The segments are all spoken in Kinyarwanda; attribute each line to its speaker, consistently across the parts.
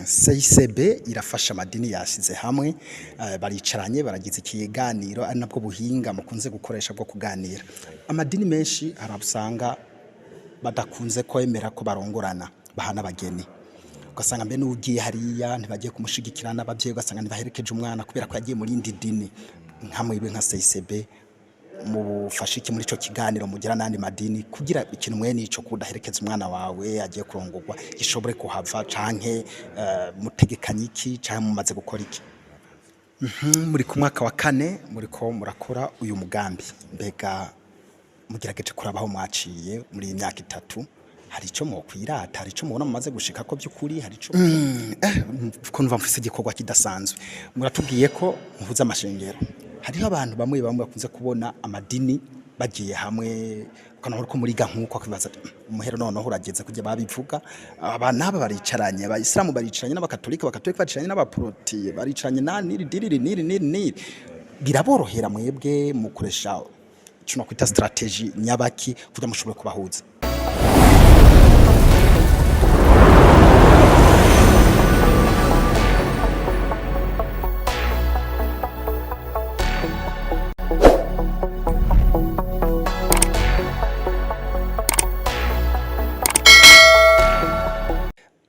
Speaker 1: CICB irafasha amadini yasize hamwe baricaranye baragize ikiganiro ari nabwo buhinga mukunze gukoresha bwo kuganira. Amadini menshi harabusanga badakunze kwemera ko barongorana bahana abageni. Ugasanga mbe n'ugiye hariya ntibagiye kumushigikirana abavyeyi ugasanga ntibaherekeje umwana kubera ko yagiye muri indi dini. Nkamwe nka CICB mufasha iki muri ico kiganiro mugira nandi madini kugira ikintu mwene ico kudaherekeza umwana wawe agiye kurongorwa gishobore kuhava canke mutegekanye iki canke mumaze gukora iki? Muri ku mwaka wa 4 muriko murakora uyu mugambi, mbega mugerageje kurabaho mwaciye muri imyaka 3 hari ico mokwirata, hari ico mubona mumaze gushika ko byukuri, hari ico ko numva mfise igikorwa kidasanzwe. Muratubwiye ko muhuza amashengero, hariho abantu bamwe bakunze kubona amadini bagiye hamwe ukana ko muri nkuko kwibaza umuhero noneho urageze kujya babivuga naba baricaranye abayisilamu baricaranye n'abakatolika baricaranye n'abaprotiye baricaranye niri biraborohera mwebwe mukoresha kino kwita strategy nyabaki kugira mushobore kubahuza?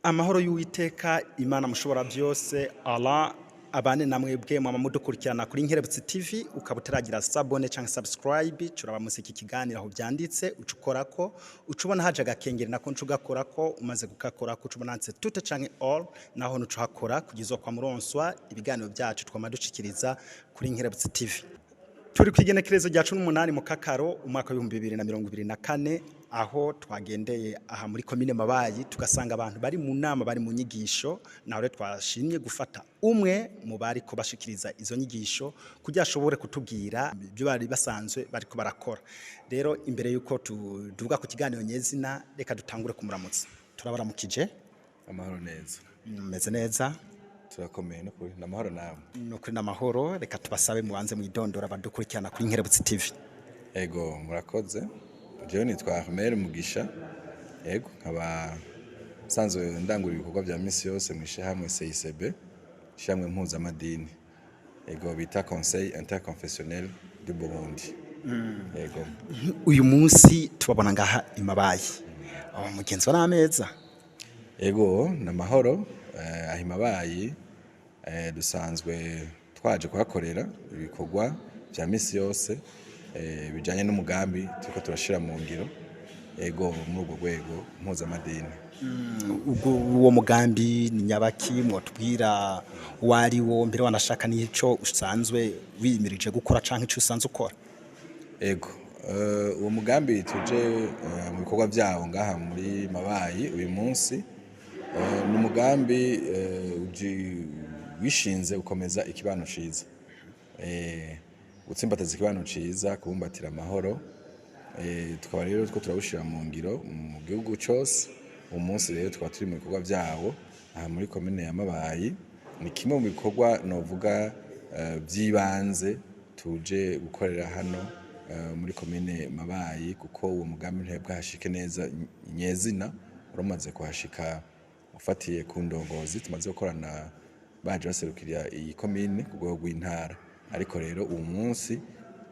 Speaker 1: Amahoro y'Uwiteka Imana mushobora byose Allah abane namwe bwe mama mudukurikirana kuri Nkerebutsi TV ukabuteragira sabone cyangwa subscribe curaba musiki kiganiro aho byanditse ucukorako ucubona haje agakengeri nako ncugakorako umaze gukakorako ucubonanse tute canke all naho nucuhakora kugizo kwa muronswa ibiganiro byacu twamaducikiriza kuri Nkerebutsi TV. Turi kwigenekerezo rya 18 mu Kakaro umwaka wa 2024 aho twagendeye aha muri komine Mabayi tugasanga abantu bari mu nama bari mu nyigisho nawe twashimye gufata umwe mu bari ko bashikiriza izo nyigisho kugira ashobore kutubwira ibyo bari basanzwe bari ko barakora. Rero imbere yuko tuvuga ku kiganiro nyezina reka dutangure kumuramutsa. Turabaramukije
Speaker 2: amahoro neza.
Speaker 1: Meze neza
Speaker 2: Turakomeye no kuri namahoro nawe.
Speaker 1: No kuri namahoro reka tubasabe mubanze mu idondora badukurikirana kuri Nkerebutsi TV.
Speaker 2: Ego murakoze. Jewe nitwa Ahmed Mugisha. Ego nkaba sanzwe ndangura ibikorwa bya misi yose mwishe hamwe CICB shamwe mpuzamadini. Ego bita Conseil Interconfessionnel du Burundi. Ego
Speaker 1: uyu munsi tubabona ngaha imabayi mugenzi wa nameza.
Speaker 2: Ego namahoro ahimabayi dusanzwe twaje kuhakorera ibikorwa bya misi yose bijanye n'umugambi tuko turashira mu ngiro ego muri ubwo rwego mpuzamadini.
Speaker 1: Uwo mugambi ni nyabaki mwotubwira wari wo mbere wanashaka nico usanzwe wimirije gukora canke ico usanzwe ukora?
Speaker 2: Ego uwo mugambi tuje mu bikorwa byawo ngaha muri Mabayi uyu munsi ni umugambi wishinze gukomeza ikibano ciza gutsimbataza ikibano ciza kubumbatira amahoro tukaba rero two turawushira mu ngiro mu gihugu cyose. Umunsi rero tukaba turi mu bikorwa byawo aha muri komine ya Mabayi ni kimwe mu bikorwa novuga byibanze tuje gukorera hano muri komine Mabayi kuko uwo mugambi ntibwashike neza nyezina uramaze kuhashika ufatiye ku ndongozi tumaze gukorana baje baserukira iyi komine ku rwego rw'intara ariko rero uwo munsi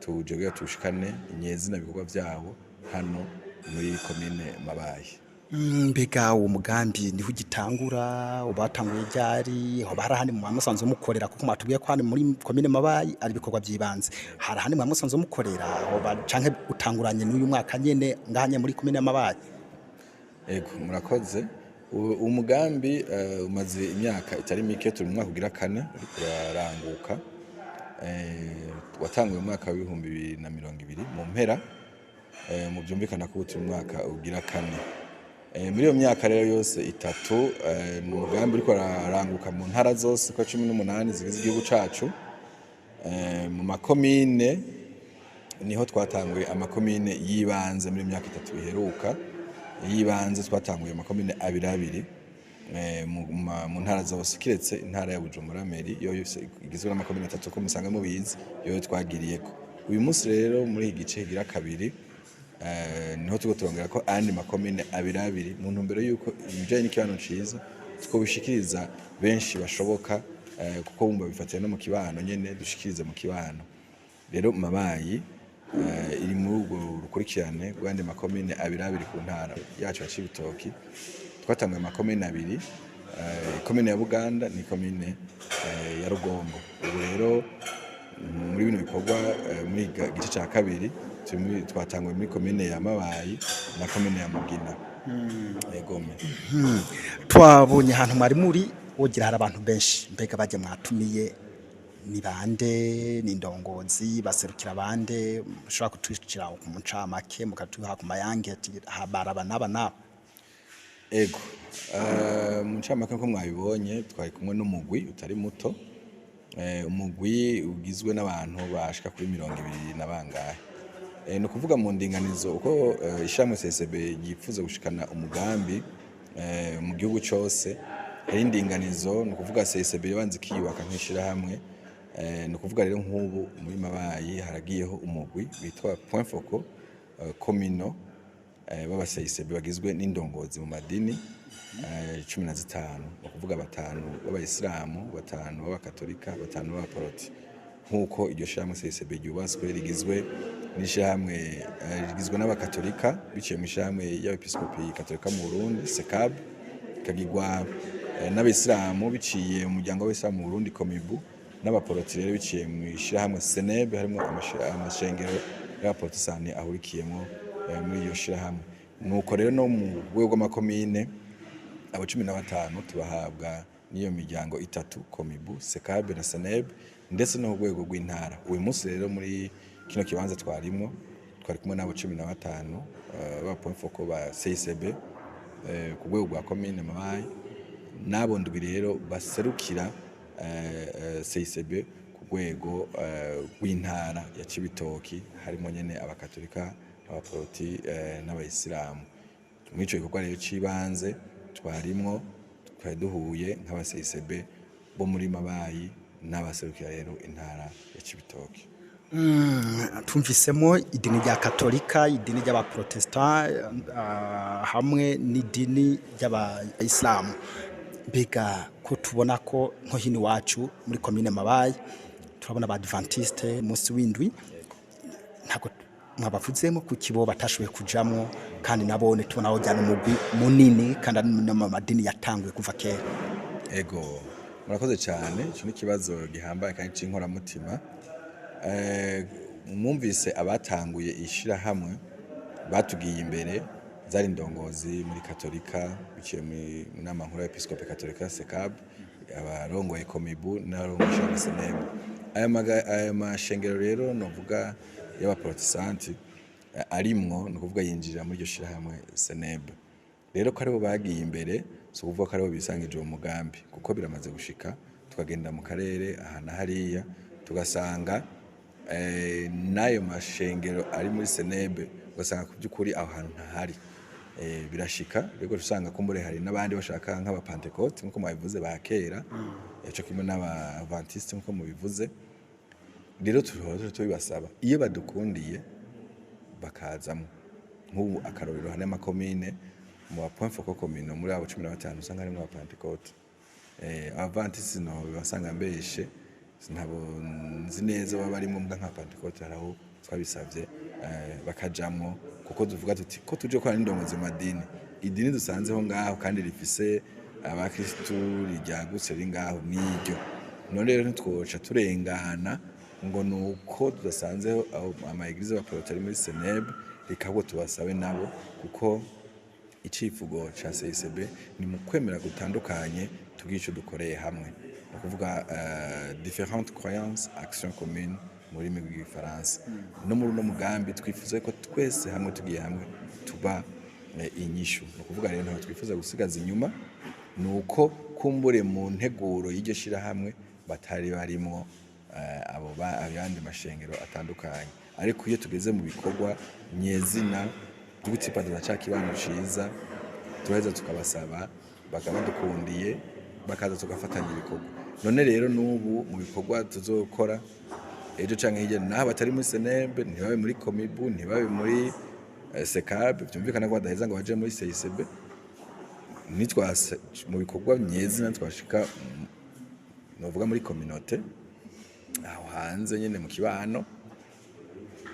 Speaker 2: tuje tushikane nyezina bikorwa byabo hano muri komine Mabayi.
Speaker 1: Mbega uwo mugambi niho gitangura ubatanguye ryari ho barahani mu musanzwe mukorera kuko matubwiye ko hano muri komine Mabayi ari bikorwa byibanze harahani mu musanzwe mukorera ho canke utanguranye n'uyu mwaka nyene ngahanye muri komine Mabayi?
Speaker 2: Ego murakoze. Umugambi umaze imyaka itari mike turi mu mwaka ugira 4 ariko uraranguka watanguye mu mwaka wa 2020 mu mpera mu byumvikana ko turi mu mwaka ugira 4 muri iyo myaka rero yose 3 ni umugambi uriko araranguka mu ntara zose ko 18 zigize igihugu cacu mu makomine niho twatanguye amakomine yibanze muri myaka 3 biheruka yibanze twatanguye amakomine 2 mu ntara zose kiretse intara ya Bujumbura Meri yo yose igizwe n'amakomine 3 ko musanga mubizi yo twagiriyeko. Uyu munsi rero muri igice gira 2 niho tugo turongera ko andi makomine 2 mu ntumbero yuko ibijanye n'ikibano ciza twobishikiriza benshi bashoboka kuko bumva bifatiye no mu kibano nyene dushikirize mu kibano. Rero Mabayi iri muri urwo rukurikirane rw'andi makomine abiri ku ntara yacu ya Cibitoki. Twatanguye amakomine abiri, ikomine ya Buganda n'ikomine ya Rugombo. Ubu rero muri bino bikorwa muri gice ca kabiri twatanguye muri komine ya Mabayi na komine ya Mugina. Egome.
Speaker 1: Twabonye ahantu mwari muri wogira hari abantu benshi, mbega baje mwatumiye ni bande, ni ndongozi baserukira bande, mushobora kutwicira ku mucamake mukatuha ku mayange ati baraba naba.
Speaker 2: Ego mu ncamake nko mwabibonye twari kumwe n'umugwi utari muto, umugwi ugizwe n'abantu bashika kuri 20 na bangahe. Ni ukuvuga mu ndinganizo uko ishamwe CSB yifuza gushikana umugambi mu gihugu cyose, hari indinganizo ni ukuvuga CSB yabanze kiyubaka nk'ishira hamwe. Ni ukuvuga rero nk'ubu muri Mabayi haragiyeho umugwi witwa Point Focal Communal baba CSB bagizwe n'indongozi mu madini 15, ni ukuvuga 5 b'abayisilamu, 5 b'abakatolika, 5 b'abaporoti. Nk'uko iryo shyirahamwe CSB ryubatswe rigizwe n'ishyirahamwe rigizwe n'abakatolika biciye mu ishyirahamwe y'abepiskopi katolika mu Burundi SECAB, ikagirwa n'abayisilamu biciye mu muryango w'abayisilamu mu Burundi Komibu, n'abaporoti rero biciye mu ishyirahamwe SENEB harimo amashengero y'abaporotesani ahurikiyemo muri iyo shyirahamwe. Nuko rero no mu rwego rw'amakomine abo 15 tubahabwa n'iyo miryango itatu Komibu, SECAB na SENEB, ndetse no rwego rw'intara. Uyu munsi rero muri kino kibanza twari kumwe n'abo 15 ba Point Focal ba CSB ku rwego rwa komine Mabayi, n'abo ndwi rero baserukira CSB ku rwego rw'intara ya Cibitoki harimo nyene abakatolika, abaporoti n'abayisilamu. Muri ico gikorwa rero cibanze twarimwo twari duhuye nk'aba CSB bo muri Mabayi n'abaserukira rero intara ya Cibitoki.
Speaker 1: Tumvisemo idini rya Katolika, idini ry'abaprotestant hamwe n'idini ry'abayisilamu. Mbega ko tubona ko nko hino wacu muri komine Mabayi turabona abadventiste munsi w'indwi ntago mwabavuzemo ku kibo batashoboye kujamwo, kandi nabone tubona aho jyana umugwi munini kandi n'amadini yatanguye kuva kera.
Speaker 2: Ego murakoze cyane, cyo n'ikibazo gihambaye kandi cinkora mutima. Mwumvise abatanguye ishira hamwe batugiye imbere zari ndongozi muri Katolika biciye mu nama nkuru ya Episcope Katolika SECAB, abarongoye Komibu n'abarongoye SENEB. Aya mashengero rero novuga y'abaprotestanti arimwo no kuvuga yinjira muri iryo shira hamwe SENEB. Rero ko aribo bagiye imbere, so kuvuga ko aribo bisangije uwo mugambi, kuko biramaze gushika tukagenda mu karere ahana hariya tugasanga nayo mashengero ari muri SENEB, ugasanga ku by'ukuri aho hantu ntahari. Birashika rego usanga kumbure hari n'abandi bashaka nk'abapentecote nkuko mubivuze ba kera, cyo kimwe n'abadventiste nkuko mubivuze. Rero tubibasaba iyo badukundiye bakazamo nk'ubu akarorero hane makomine mu Point Focal Communal muri abo 15 usanga harimo abapentecote. Abadventiste no basanga mbeshe ntabo nzi neza baba barimo mbwa nka Pentecote haraho twabisavye bakajamwo, kuko tuvuga tuti ko tuje kwa n'indongozi madini, idini dusanzeho ngaho kandi rifise abakristo rijyagutse ringaho n'iryo. None rero ntitwoca turengana ngo nuko tudasanzeho ama eglise y'abaporoti muri SENEB rikabo tubasabe nabo, kuko icifugo ca CSB ni mu kwemera gutandukanye tugico dukoreye hamwe, no kuvuga différentes croyances action commune muri rurimi rw'igifaransa. No muri no mugambi twifuza ko twese hamwe tugiye hamwe tuba inyishu, no kuvuga rero ntabwo twifuza gusigaza inyuma, nuko kumbure mu nteguro y'iryo shira hamwe batari barimo abo abandi mashengero atandukanye. Ariko iyo tugeze mu bikorwa nyezina tugutipaza ca kibano ciza, turaheza tukabasaba bakabadukundiye bakaza tugafatanya ibikorwa. None rero n'ubu mu bikorwa tuzokora ejo canke hirya naho batari muri SENEB, ntibabe muri Komibu, ntibabe muri SECAB, byumvikana ko badaheza ngo baje muri CSB. nitwase mu bikorwa nyezina twashika novuga muri communauté aho hanze nyene mu kibano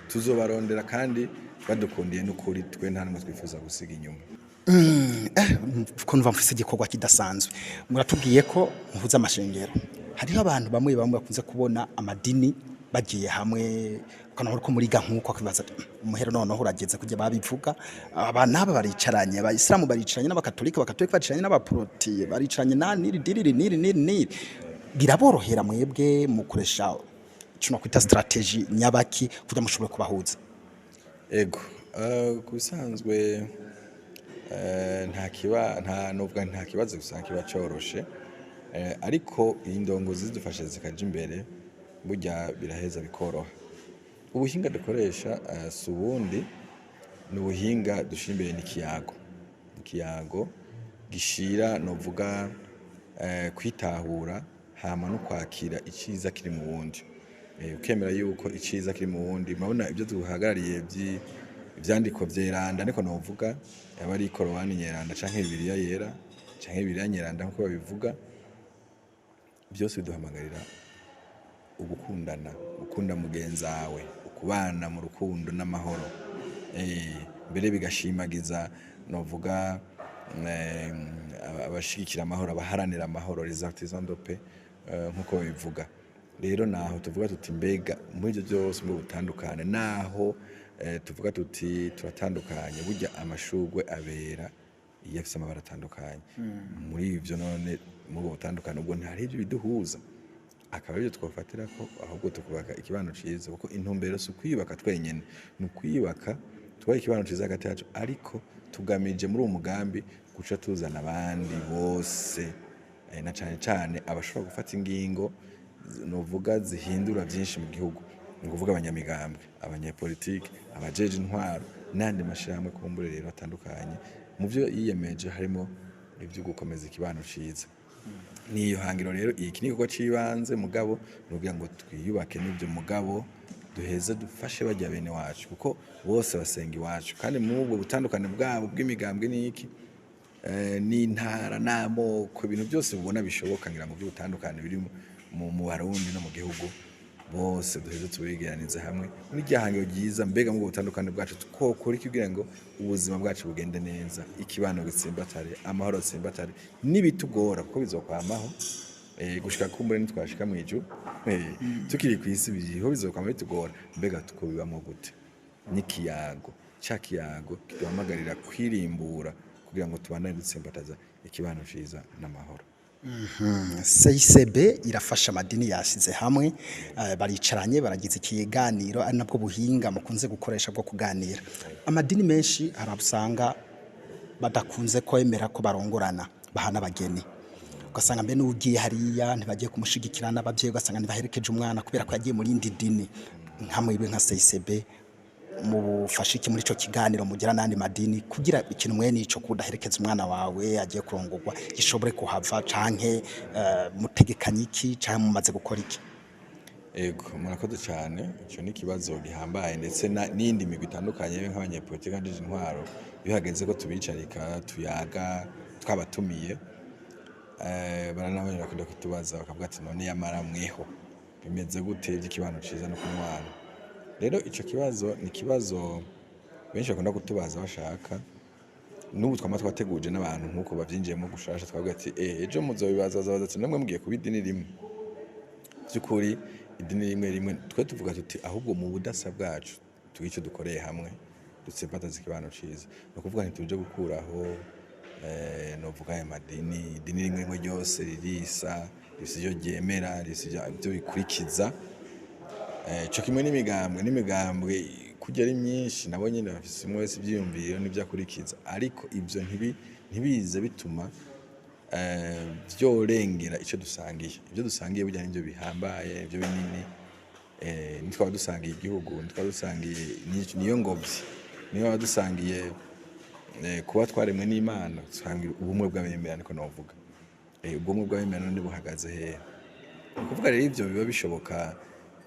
Speaker 2: tuzobarondera kandi badukundiye n'ukuri twe nta numwe twifuza gusiga inyuma.
Speaker 1: Ko numva mfise igikorwa kidasanzwe muratubwiye ko muhuza amashengero hariho abantu bamwe bakunze kubona amadini bagiye hamwe ukanabona ko muri nkuko akibaza umuhero noneho urageze kujya babivuga abana aba baricaranye abayisilamu baricaranye n'abakatolika baricaranye n'abaprotiye baricaranye niri biraborohera mwebwe mukoresha cyo kwita strategy nyabaki kugira mushobore kubahuza.
Speaker 2: Ego kubisanzwe nta kibazo gusanga kiba coroshe ariko indongozi zidufashe zikaja imbere burya biraheza bikoroha. Ubuhinga dukoresha si ubundi ni ubuhinga dushira imbere n'ikiyago gishira novuga kwitahura hama no kwakira iciza kiri mu wundi, ukemera yuko iciza kiri mu wundi. Murabona ibyo duhagarariye ivyandiko vyeranda niko novuga yaba ari Korowani nyeranda canke Bibiliya yera canke Bibiliya nyeranda nkuko babivuga, byose biduhamagarira ugukundana, gukunda mugenzi wawe, ukubana mu rukundo n'amahoro, mbere bigashimagiza novuga abashigikira amahoro, abaharanira amahoro, les artisans de paix nkuko babivuga. Rero naho tuvuga tuti mbega muri ibyo byose mu butandukane naho tuvuga tuti turatandukanye burya amashugwe abera iyo afise amabara atandukanye. Muri ivyo none mu butandukane ubwo ntari ibyo biduhuza akaba ibyo twofatira ko ahubwo tukubaka ikibano ciza, kuko intumbero si kwibaka twenyene, ni kwibaka tubaye ikibano ciza hagati yacu ariko tugamije muri umugambi guca tuzana abandi bose na cane abashobora gufata ingingo novuga zihindura byinshi mu gihugu, ni kuvuga abanyamigambwe, abanyepolitike, abajeje intwaro n'andi mashirahamwe kumbure rero atandukanye. Mu byo yiyemeje harimo ibyo gukomeza ikibano ciza. Niyo hangiro rero iki niko cibanze mugabo nugira ngo twiyubake n'ibyo mugabo duheze dufashe bajya bene wacu kuko bose basenga iwacu, kandi mu ubwo butandukane bwabo bw'imigambwe n'iki n'intara n'amoko ibintu byose bubona bishoboka ngira ngo by'ubutandukane biri mu Barundi no mu gihugu bose duheze tubigeranize hamwe muri ryahangiro ryiza. Mbega mu butandukane bwacu twokora iki kugira ngo ubuzima bwacu bugende neza, ikibano gitsimbatare, amahoro gitsimbatare, nibitugora kuko bizokwamaho gushika kumbure nitwashika mu ijuru tukiri kwisi biho bizokwama bitugora. Mbega tukobibamo gute? N'ikiyago kiduhamagarira kwirimbura kugira ngo tubandane dutsimbataza ikibano ciza n'amahoro.
Speaker 1: CICB irafasha amadini yasize hamwe baricaranye baragize ikiganiro ari nabwo buhinga mukunze gukoresha bwo kuganira. Amadini menshi harabusanga badakunze kwemera ko barongorana bahana abageni, ugasanga mbe n'ugiye hariya ntibagiye kumushigikirana abavyeyi, ugasanga ntibaherekeje umwana kubera ko yagiye muri indi dini. Nkamwibe nka CICB mufashe iki muri ico kiganiro mugira nandi madini kugira ikintu mwe nico kudaherekeza umwana wawe agiye kurongorwa gishobore kuhava canke mutegekanye iki canke mumaze gukora iki?
Speaker 2: Ego murakoze cyane, ico ni kibazo gihambaye ndetse n'indi migwi itandukanye nk'abanyepolitike kandi intwaro iyo hageze ko tubicarika tuyaga twabatumiye baranabonera kujya kutubaza bakavuga ati none yamara mweho bimeze gute by'ikibano ciza no kunwana. Rero ico kibazo ni kibazo benshi bakunda kutubaza bashaka n'ubu twateguje n'abantu nkuko bavyinjiyemo gushasha twavuga ati ejo muzobibaza ati namwe mugiye kuba idini rimwe. Byukuri idini rimwe twe tuvuga tuti ahubwo mu budasa bwacu tugice dukoreye hamwe dutsepataza ikibano ciza, no kuvuga ntituje gukuraho novuga ya madini idini rimwe ryose ririsa rifise ibyo ryemera rifise ibyo bikurikiza. Cyo kimwe n'imigambwe kujya ari myinshi nabo nyine bafise umwe wese ivyiyumviro n'ivyakurikiza, ariko ivyo ntibize bituma byorengera ico dusangiye. Ibyo dusangiye burya n'ibyo bihambaye, ibyo binini, nitwa dusangiye igihugu, nitwa dusangiye niyo ngobyi, niyo dusangiye kuba twaremwe n'Imana, dusangiye ubumwe bw'abemera niko navuga. Ubumwe bw'abemera none buhagaze hehe? Kuvuga rero ivyo biba bishoboka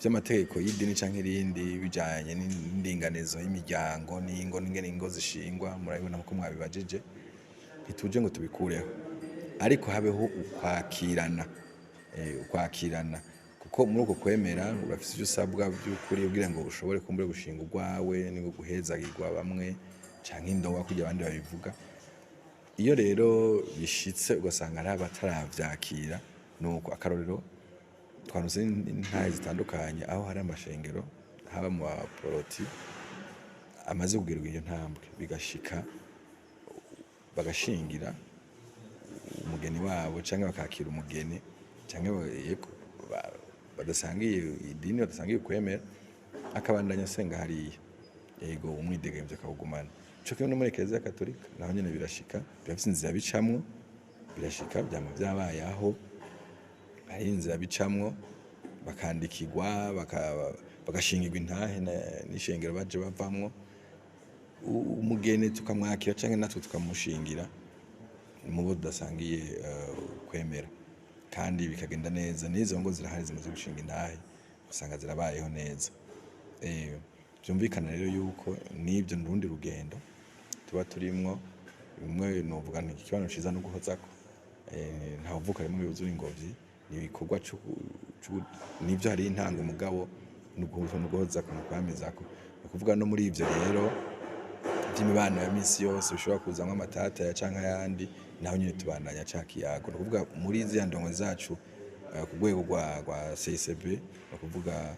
Speaker 2: by'amategeko y'idini canke irindi bijanye n'indinganizo y'imiryango n'ingo n'ingene ingo zishingwa, murabibona ko mwabibajije. ntituje ngo tubikureho, ariko habeho ukwakirana kuko muri uko kwemera urafise ivyo usabwa by'ukuri kugira ngo ushobore kumbure gushinga urwawe no guhezagirwa bamwe canke indowa kugira abandi babivuga. Iyo rero bishitse ugasanga ari abataravyakira, nuko akarorero twaronse intahe zitandukanye aho hari amashengero haba mu baporoti amaze kugirirwa iyo ntambwe bigashika bagashingira umugeni wabo canke bakakira umugeni canke badasangiye idini badasangiye kwemera akabandanya asenga hariya, yego umwidegemvye akawugumana. Ico kimwe no muri Eklezia Katolika naho nyene birashika, birafise inzira bicamwo, birashika vyama vyabaye aho hari inzira bicamwo bakandikirwa bagashingirwa intahe n'ishengero baje bavamwo, umugeni tukamwakira canke natwe tukamushingira mu bo tudasangiye kwemera, kandi bikagenda neza. N'izo ngo zirahari zimaze gushinga intahe usanga zirabayeho neza. Vyumvikana rero yuko n'ibyo n'urundi rugendo tuba turimwo, bimwe novuga nti ikibano ciza no guhozako, ntawuvuka rimwe yuzura ingobyi, ni ibikorwa n'ivyo hari intango mugabo n'uguhozako no kwamizako. Ni kuvuga no muri ivyo rero by'imibano ya misi yose bishobora kuzamwo amatata ya canke ayandi, naho nyine tubandanya ca kiyago. Ni kuvuga muri ziriya ndongo zacu ku rwego rwa CCB, ni kuvuga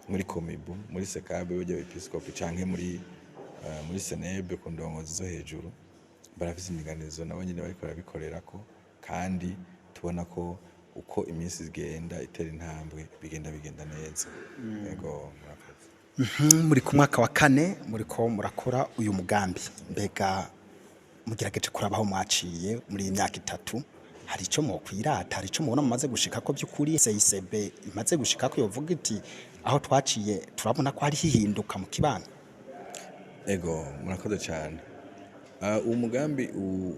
Speaker 2: muri Komibu, muri Sekabe burya episkopi canke muri Senebe ku ndongozi zo hejuru barafise imiganizo nabo nyine bariko barabikorerako, kandi tubona ko uko iminsi igenda itera intambwe bigenda neza. Yego murakoze.
Speaker 1: Muri ku mwaka wa 4 muriko murakora uyu mugambi, mbega mugerageje kurabaho mwaciye muri imyaka 3, hari ico mwokwirata, hari ico mubona mumaze gushika ko by'ukuri CICB imaze gushika ko yovuga iti aho twaciye turabona ko hari hihinduka mu kibano?
Speaker 2: Ego murakoze cyane. Uwo mugambi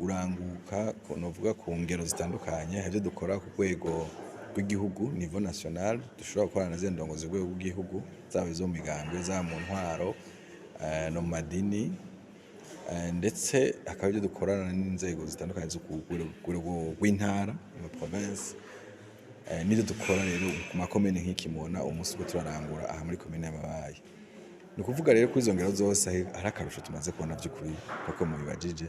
Speaker 2: uranguka novuga ku ngero zitandukanye, havyo dukora ku rwego rw'igihugu niveau national, dushobora gukorana na zendongozi rwego rw'igihugu zaba izo migambwe za mu ntwaro no mu madini, ndetse hakaba ibyo dukorana n'inzego zitandukanye zo ku rwego rw'intara mu province, n'ibyo dukora rero ku makomine nk'iki mubona umunsi ubwo turarangura aha muri komine y'Amabayi. Ni ukuvuga rero ko izo ngero zose hari akarusho tumaze kubona by'ukuri kuko mubibajije,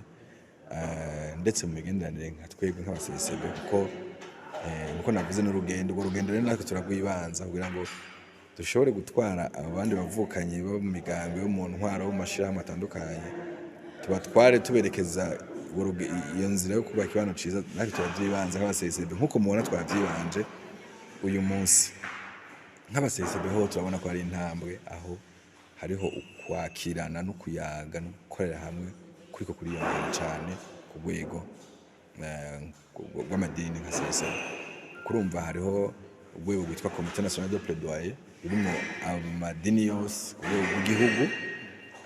Speaker 2: ndetse mu migenderanire nka twebwe nk'abasesebe kuko nkuko navuze n'urugendo, urwo rugendo rero natwe turagwibanza kugira ngo dushobore gutwara abandi bavukanye bo mu migambi yo mu ntwaro bo mu mashirahamwe atandukanye, tubatware tuberekeza iyo nzira yo kubaka ibano ciza. Natwe turabyibanza nk'abasesebe nkuko mubona twavyibanje uyu munsi nk'abasesebe ho turabona ko hari intambwe, aho hariho ukwakirana no kuyaga no gukorera hamwe kuriko kuriyongera cyane ku rwego rw'amadini nka CICB. Kurumva hariho urwego rwitwa Comité National de Plaidoyer rurimo amadini yose ku rwego rw'igihugu,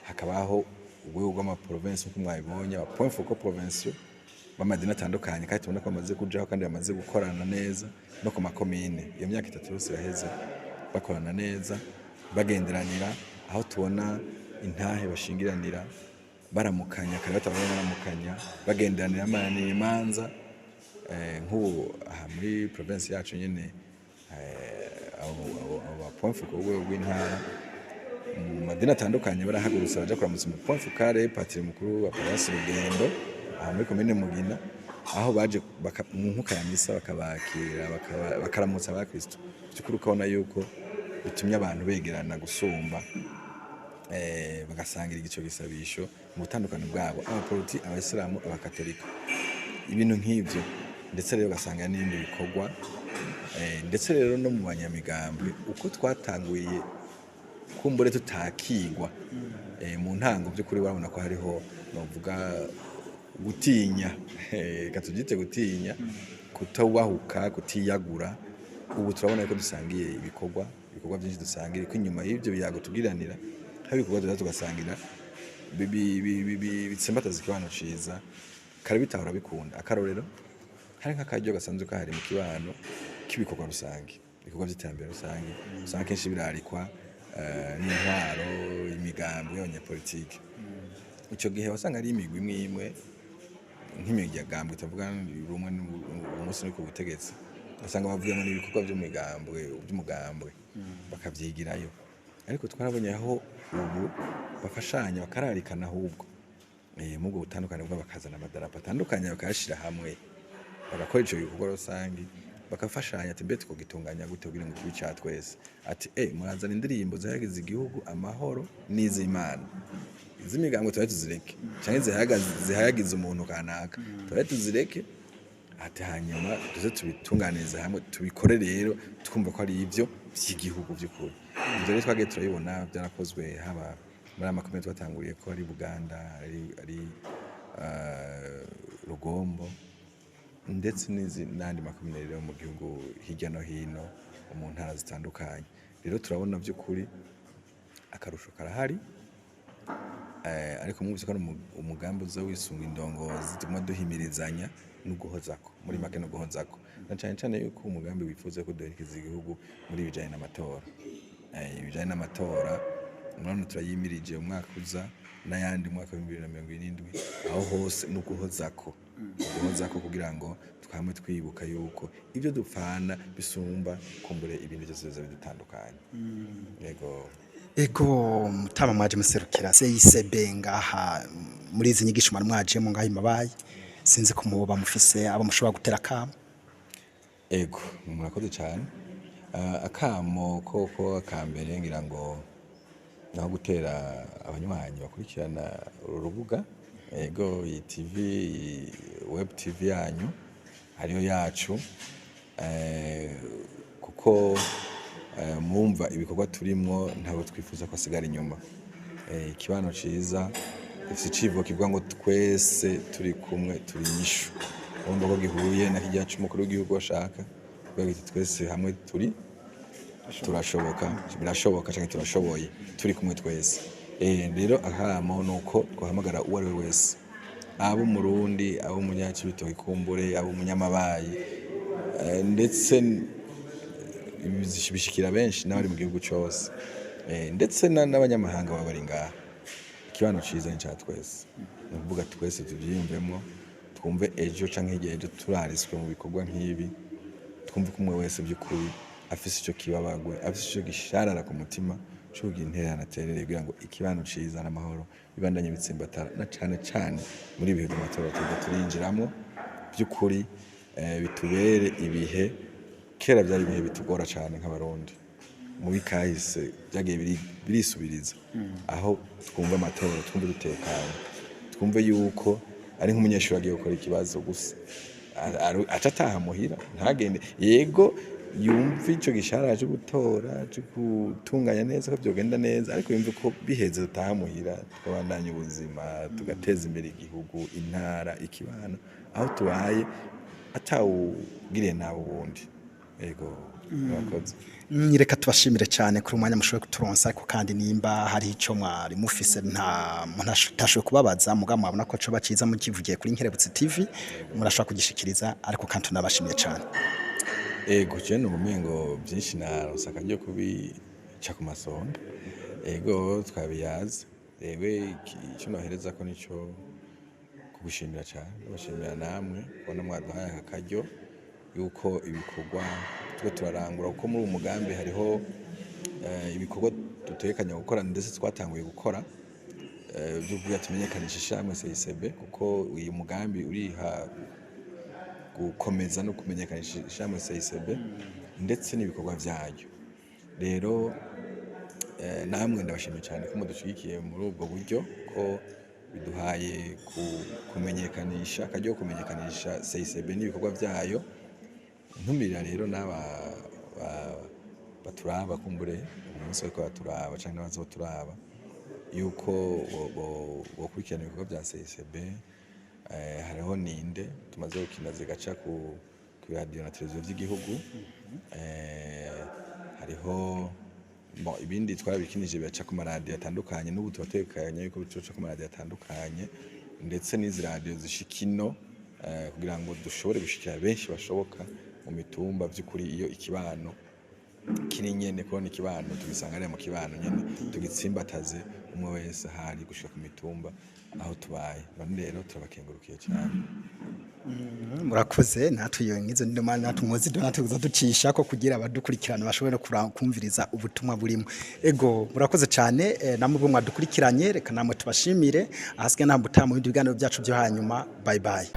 Speaker 2: hakabaho urwego rw'amaprovinsi nk'uko mwabibonye aba point focal provinciaux b'amadini atandukanye, kandi tubona ko bamaze kujaho kandi bamaze gukorana neza no ku makomine. Iyo myaka 3 yose yaheze bakorana neza bagenderanira, aho tubona intahe bashingiranira baramukanya kandi batabona baramukanya bagenderanira imanza. Nk'ubu aha muri province yacu nyene aba point focal rw'intara mu madini atandukanye barahagurutse baja kuramutsa mu point focal patiri mukuru wa Paroisse Rugendo aha muri komine Mugina, aho baje nkuka ya misa bakabakira bakaramutsa abakristo. Cyukuri ukabona yuko bitumye abantu begerana gusumba, bagasangira igico gisabisho mu butandukane bwabo, abaporoti, abayisilamu, abakatolika, ibintu nk'ivyo. Ndetse rero ugasanga n'ibindi bikorwa, ndetse rero no mu banyamigambwe uko twatanguye kumbure tutakigwa mu ntango by'ukuri barabona ko hariho novuga gutinya, katugite gutinya, kutabahuka, kutiyagura. Ubu turabona ko dusangiye ibikorwa byinshi dusangira ko inyuma y'ibyo biyago tugiranira hari ibikorwa tugasangira bitsembataza ikibano ciza kare bitahora bikunda. Akarorero hari nk'akaryo gasanzwe kahari mu kibano k'ibikorwa rusange, ibikorwa by'iterambere rusange usanga kenshi birarikwa n'intwaro, imigambi y'abanyapolitike. Ico gihe wasanga ari imigwi imwe nk'imigambo itavuga rumwe umunsi uri ku butegetsi usanga bavuga ngo n'ibikorwa by'umugambwe bakavyigirayo, ariko twarabonye aho ubu bafashanya bakararikana ahubwo mubwo butandukanye bwo bakazana amadarapo atandukanye bakayashira hamwe bagakora ico gikorwa rusangi bakafashanya ati mbe twogitunganya gute kugira ngo kibe ca twese ati murazana indirimbo zihayagiza igihugu amahoro n'izimana iz'imigambo tuba tuzireke canke zihayagiza umuntu kanaka tuba tuzireke ati hanyuma tuze tubitunganiza hamwe tubikore rero twumva ko ari ivyo by'igihugu by'ukuri. Ivyo rero twagiye turabibona byarakozwe haba muri amakomeye twatanguriye ko ari Buganda ari Rugombo ndetse n'andi makomeye rero mu gihugu hirya no hino mu ntara zitandukanye. Rero turabona by'ukuri akarusho karahari, ariko mwumvise ko umugambi uza wisunga indongozi tuma duhimirizanya no guhozako muri make no guhozako na cyane yuko umugambi wifuza ko duherekeza igihugu muri bijanye n'amatora. Ibijanye n'amatora murano turayimirije umwaka uza n'ayandi mwaka wa 2027 aho hose no guhozako kugira ngo twamwe twibuka yuko ibyo dupfana bisumba kumbure ibintu byose biza bidutandukanye.
Speaker 1: Ego mutama mwaje muserukira CICB ngaha muri izi nyigisho mwaje mu ngaha Imabayi, sinzi ko muba mufise abo mushobora gutera akamo.
Speaker 2: Ego murakoze cyane. Akamo koko akambere ngira ngo naho gutera abanywanyi bakurikirana urubuga ego iyi TV web TV yanyu hariyo yacu, kuko mwumva ibikorwa turimwo ntabwo twifuza ko asigara inyuma. Ikibano ciza ifite icivugo kivuga ngo twese turi kumwe turi inyishu, urumva ko gihuye na kijya cy'umukuru w'igihugu ashaka kuvuga ati twese hamwe turi turashoboka, birashoboka cyangwa turashoboye turi kumwe twese. Rero ahamo nuko twahamagara uwo ari we wese, abo Murundi, abo Munyakibitoke kumbure, abo Munyamabayi, ndetse bishikira benshi n'abari mu gihugu cyose, ndetse n'abanyamahanga baba bari ngaha. Ikibano ciza ni ca twese, nuvuga twese tuvyiyumvemo, twumve ejo canke hirya ejo turariswe mu bikorwa nk'ibi, twumve ko umwe wese by'ukuri afise ico kibabagwe, afise ico gisharara ku mutima cyo kugira intererano aterere kugira ngo ikibano ciza n'amahoro bibandanye bitsimbatara, na cane muri ibihe by'amatora turinjiramo by'ukuri, bitubere ibihe kera byari ibihe bitugora cyane nk'abarundi mu bikahise byagiye birisubiriza, aho twumva amatora twumva dutekanye, twumve yuko ari nk'umunyeshuri agiye gukora ikibazo gusa aca ataha muhira ntagende, yego yumva ico gishara cyo gutora cyo gutunganya neza ko byogenda neza, ariko yumve ko biheze utaha muhira twabandanya ubuzima tugateza imbere igihugu, intara, ikibano aho tubaye atawugiriye nabo bundi. Ego murakoze.
Speaker 1: Reka tubashimire cyane kuri umwanya mushoboye kuturonsa, ariko kandi nimba hari ico mwari mufise nta tashoboye kubabaza muga mwabona ko co baciza mu kivugiye kuri Nkerebutsi TV murashaka kugishikiriza, ariko kandi tunabashimiye cyane.
Speaker 2: Ego cyane ubumengo byinshi narosaka ryo kubica ku masonga. Ego twabiyaza rewe icyo nohereza ko nico kugushimira cyane, bashimira namwe kubona mwaduhaye akaryo yuko ibikorwa twe turarangura, kuko muri umugambi hariho ibikorwa dutekanya gukora ndetse twatanguye gukora byo byatumenyekanisha ishamwe CICB, kuko uyu mugambi uriha gukomeza no kumenyekanisha ishamwe CICB ndetse n'ibikorwa byayo. Rero namwe ndabashimiye cyane ko mudushigikiye muri ubwo buryo, ko biduhaye kumenyekanisha akaryo kumenyekanisha CICB n'ibikorwa byayo. Ntumirira rero n'aba baturaba kumbure umunsi wako baturaba cyangwa bazoturaba yuko bokurikirana ibikorwa bya CICB. Hariho ninde tumaze gukina zigaca ku radio na televiziyo by'igihugu, hariho ibindi twarabikinije bica ku maradiyo atandukanye, n'ubu tubatekanye yuko bica ku maradiyo atandukanye, ndetse n'izi radio zishikino kugira ngo dushobore gushikira benshi bashoboka mu mitumba by'ukuri iyo ikibano kiri nyene kubona ikibano tugisangane mu kibano nyene tugitsimbataze umwe wese ahari gushika ku mitumba aho tubaye none rero turabakengurukiye cyane.
Speaker 1: Murakoze natwe iyo ngizo ndimo natwe muzi natwe ducisha ko kugira abadukurikirana bashobore kumviriza ubutumwa burimo. Ego murakoze cyane namwe bwo mwadukurikiranye reka namwe tubashimire ahasigaye nta mbutamu bindi biganiro byacu byo hanyuma bye bye.